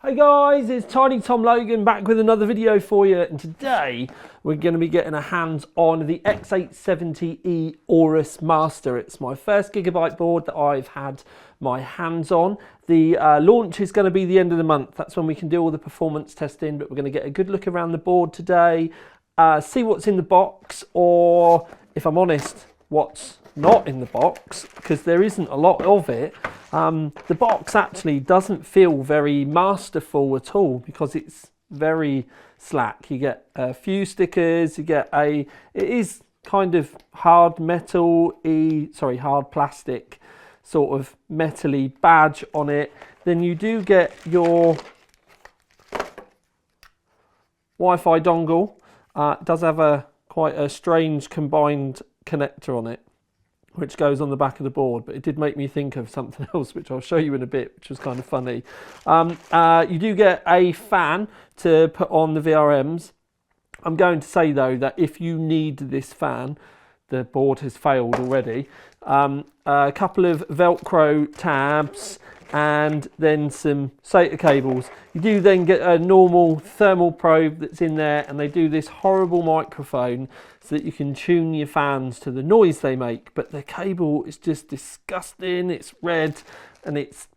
Hey guys, it's Tiny Tom Logan back with another video for you, and today we're going to be getting our hands on the X870E Aorus Master. It's my first Gigabyte board that I've had my hands on. The launch is going to be the end of the month. That's when we can do all the performance testing, but we're going to get a good look around the board today, see what's in the box, or if I'm honest, what's not in the box, because there isn't a lot of it. The box actually doesn't feel very masterful at all because it's very slack. You get a few stickers, you get it is kind of hard plastic sort of metally badge on it. Then you do get your Wi-Fi dongle. It does have quite a strange combined connector on it, which goes on the back of the board, but it did make me think of something else, which I'll show you in a bit, which was kind of funny. You do get a fan to put on the VRMs. I'm going to say though that if you need this fan, the board has failed already. A couple of Velcro tabs and then some SATA cables. You do then get a normal thermal probe that's in there, and they do this horrible microphone so that you can tune your fans to the noise they make, but the cable is just disgusting. It's red and it's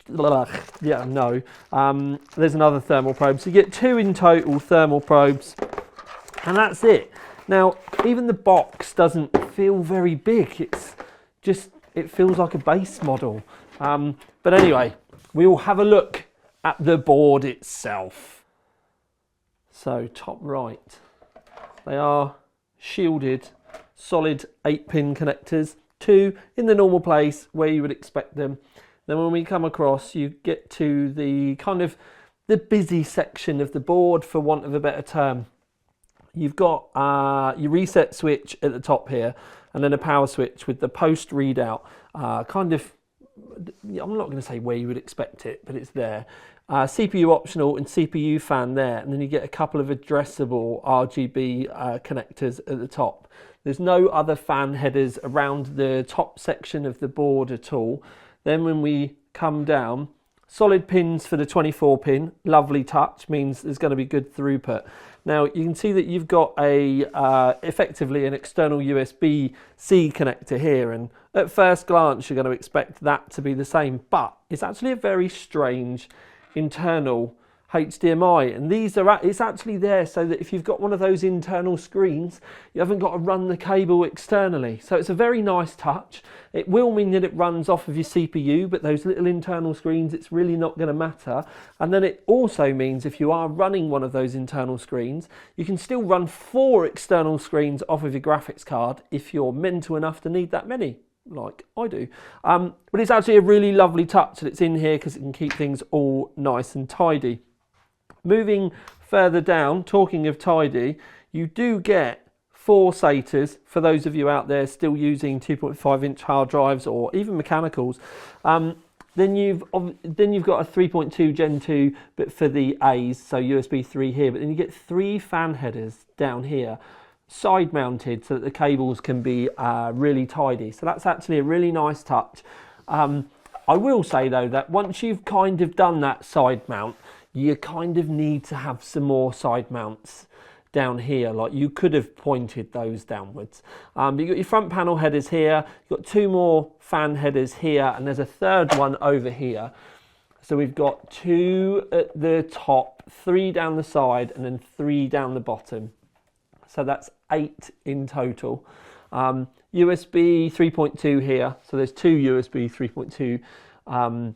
yeah, no. There's another thermal probe, so you get two in total thermal probes, and that's it. Now even the box doesn't feel very big. It feels like a base model. But anyway, we will have a look at the board itself. So top right, they are shielded solid 8-pin connectors, 2 in the normal place where you would expect them. Then when we come across, you get to the kind of the busy section of the board, for want of a better term. You've got your reset switch at the top here, and then a power switch with the post readout, kind of, I'm not going to say where you would expect it, but it's there. CPU optional and CPU fan there, and then you get a couple of addressable RGB connectors at the top. There's no other fan headers around the top section of the board at all. Then when we come down, solid pins for the 24-pin, lovely touch, means there's going to be good throughput. Now you can see that you've got effectively an external USB-C connector here, and at first glance you're going to expect that to be the same, but it's actually a very strange internal HDMI, and it's actually there so that if you've got one of those internal screens, you haven't got to run the cable externally. So it's a very nice touch. It will mean that it runs off of your CPU, but those little internal screens, it's really not going to matter. And then it also means if you are running one of those internal screens, you can still run 4 external screens off of your graphics card if you're mental enough to need that many, like I do. But it's actually a really lovely touch that it's in here because it can keep things all nice and tidy. Moving further down, talking of tidy, you do get 4 SATAs for those of you out there still using 2.5-inch hard drives or even mechanicals. Then you've got a 3.2 Gen 2, but for the A's, so USB 3 here. But then you get 3 fan headers down here, side mounted, so that the cables can be really tidy. So that's actually a really nice touch. I will say though that once you've kind of done that side mount, you kind of need to have some more side mounts down here. Like you could have pointed those downwards. You've got your front panel headers here, you've got 2 more fan headers here, and there's a 3rd one over here. So we've got 2 at the top, 3 down the side, and then 3 down the bottom. So that's 8 in total. USB 3.2 here, so there's 2 USB 3.2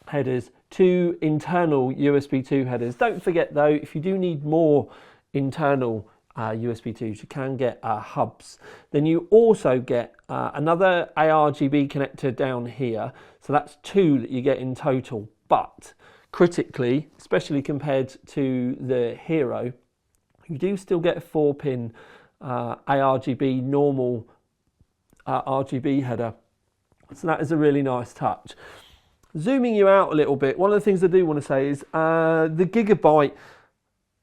headers, 2 internal USB 2 headers. Don't forget though, if you do need more internal USB 2s, you can get hubs. Then you also get another ARGB connector down here, so that's 2 that you get in total. But critically, especially compared to the Hero, you do still get a 4-pin ARGB normal RGB header, so that is a really nice touch. Zooming you out a little bit, one of the things I do want to say is the Gigabyte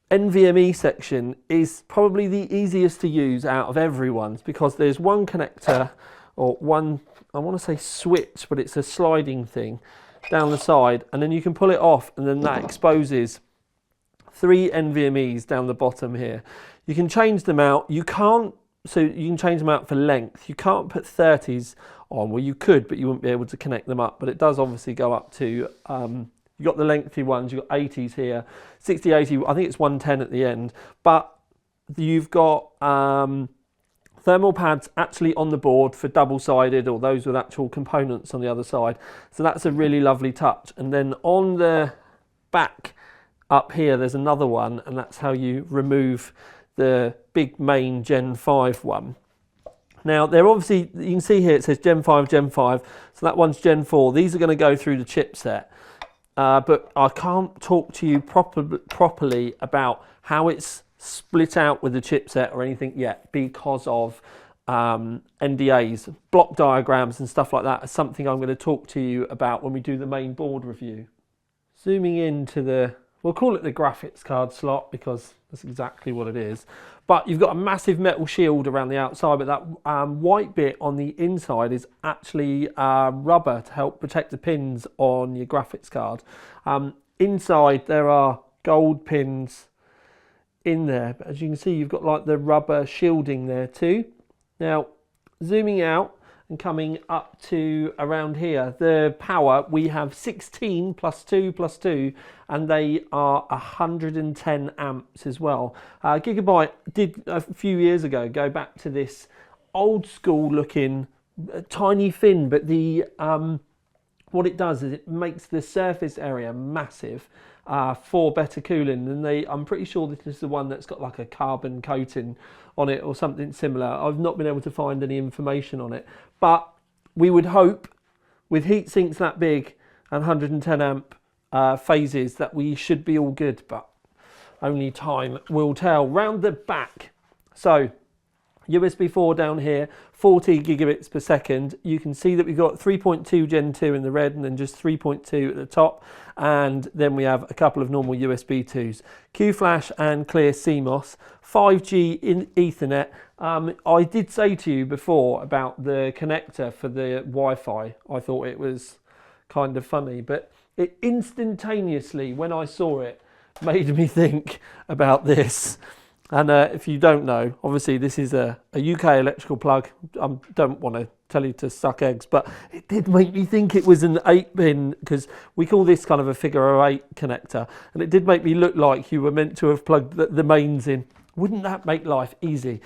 NVMe section is probably the easiest to use out of everyone's, because there's one connector, or one, I want to say switch, but it's a sliding thing, down the side, and then you can pull it off, and then that exposes 3 NVMEs down the bottom here. You can change them out. You can't, so you can change them out for length. You can't put 30s on. Well, you could, but you wouldn't be able to connect them up. But it does obviously go up to, you've got the lengthy ones, you've got 80s here, 60, 80, I think it's 110 at the end. But you've got thermal pads actually on the board for double-sided, or those with actual components on the other side. So that's a really lovely touch. And then on the back up here, there's another one, and that's how you remove the big main Gen 5 one. Now, they're obviously, you can see here it says Gen 5, Gen 5, so that one's Gen 4. These are going to go through the chipset, but I can't talk to you properly about how it's split out with the chipset or anything yet, because of NDAs, block diagrams and stuff like that are something I'm going to talk to you about when we do the main board review. Zooming into the, we'll call it the graphics card slot because that's exactly what it is. But you've got a massive metal shield around the outside, but that white bit on the inside is actually rubber to help protect the pins on your graphics card. Inside there are gold pins in there, but as you can see, you've got like the rubber shielding there too. Now, zooming out and coming up to around here, the power, we have 16 plus 2 plus 2, and they are 110 amps as well. Gigabyte did a few years ago go back to this old school looking tiny fin, but the what it does is it makes the surface area massive for better cooling. And I'm pretty sure this is the one that's got like a carbon coating on it or something similar. I've not been able to find any information on it, but we would hope with heat sinks that big and 110 amp phases that we should be all good, but only time will tell. Round the back, so USB 4 down here, 40 gigabits per second. You can see that we've got 3.2 Gen 2 in the red, and then just 3.2 at the top. And then we have a couple of normal USB 2s. Q-Flash and clear CMOS. 5G in Ethernet. I did say to you before about the connector for the Wi-Fi. I thought it was kind of funny, but it instantaneously, when I saw it, made me think about this. And if you don't know, obviously this is a UK electrical plug. I don't want to tell you to suck eggs, but it did make me think it was an 8-pin, because we call this kind of a figure 8 connector. And it did make me look like you were meant to have plugged the mains in. Wouldn't that make life easy?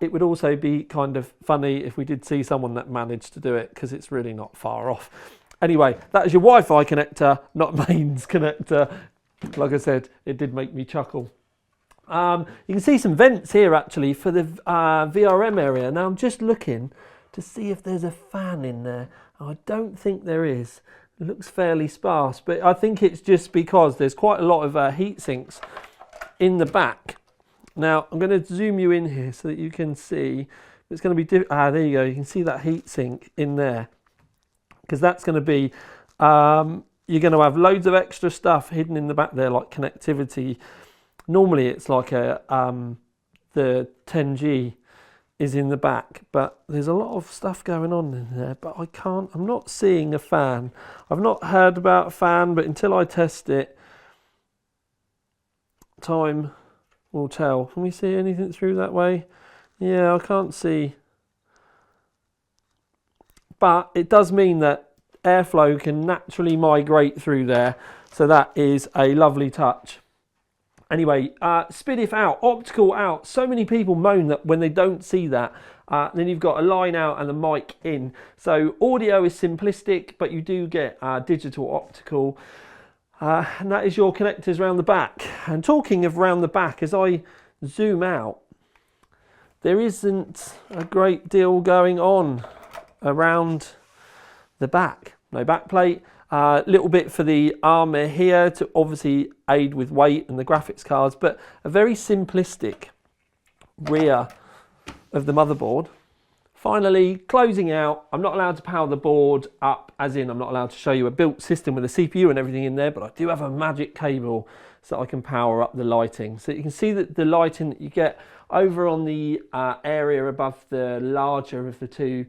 It would also be kind of funny if we did see someone that managed to do it, because it's really not far off. Anyway, that is your Wi-Fi connector, not mains connector. Like I said, it did make me chuckle. You can see some vents here actually for the VRM area. Now I'm just looking to see if there's a fan in there. I don't think there is. It looks fairly sparse, but I think it's just because there's quite a lot of heat sinks in the back. Now I'm going to zoom you in here so that you can see. It's going to be, there you go. You can see that heat sink in there, because that's going to be, you're going to have loads of extra stuff hidden in the back there, like connectivity. Normally it's like the 10G is in the back, but there's a lot of stuff going on in there, but I'm not seeing a fan. I've not heard about a fan, but until I test it, time will tell. Can we see anything through that way? Yeah, I can't see. But it does mean that airflow can naturally migrate through there, so that is a lovely touch. Anyway, SPDIF out, optical out. So many people moan that when they don't see that. Then you've got a line out and a mic in. So audio is simplistic, but you do get digital optical. And that is your connectors around the back. And talking of round the back, as I zoom out, there isn't a great deal going on around the back. No backplate. Little bit for the armour here to obviously aid with weight and the graphics cards, but a very simplistic rear of the motherboard. Finally, closing out, I'm not allowed to power the board up, as in I'm not allowed to show you a built system with a CPU and everything in there, but I do have a magic cable so I can power up the lighting. So you can see that the lighting that you get over on the area above the larger of the two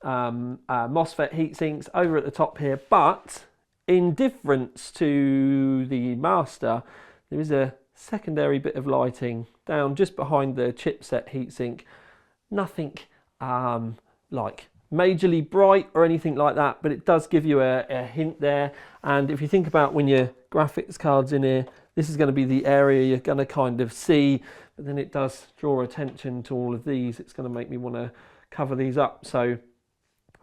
MOSFET heat sinks over at the top here, but In difference to the Master, there is a secondary bit of lighting down just behind the chipset heatsink. Nothing like majorly bright or anything like that, but it does give you a hint there. And if you think about when your graphics card's in here, this is going to be the area you're going to kind of see, but then it does draw attention to all of these. It's going to make me want to cover these up. So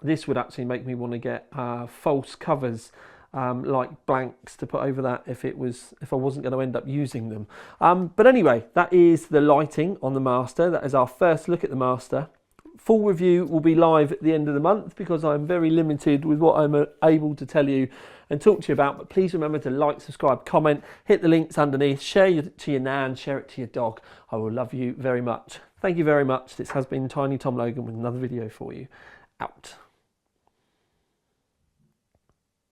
this would actually make me want to get false covers, like blanks, to put over that if I wasn't going to end up using them. But anyway, that is the lighting on the Master. That is our first look at the Master. Full review will be live at the end of the month because I'm very limited with what I'm able to tell you and talk to you about. But please remember to like, subscribe, comment, hit the links underneath, share it to your nan, share it to your dog. I will love you very much. Thank you very much. This has been Tiny Tom Logan with another video for you. Out.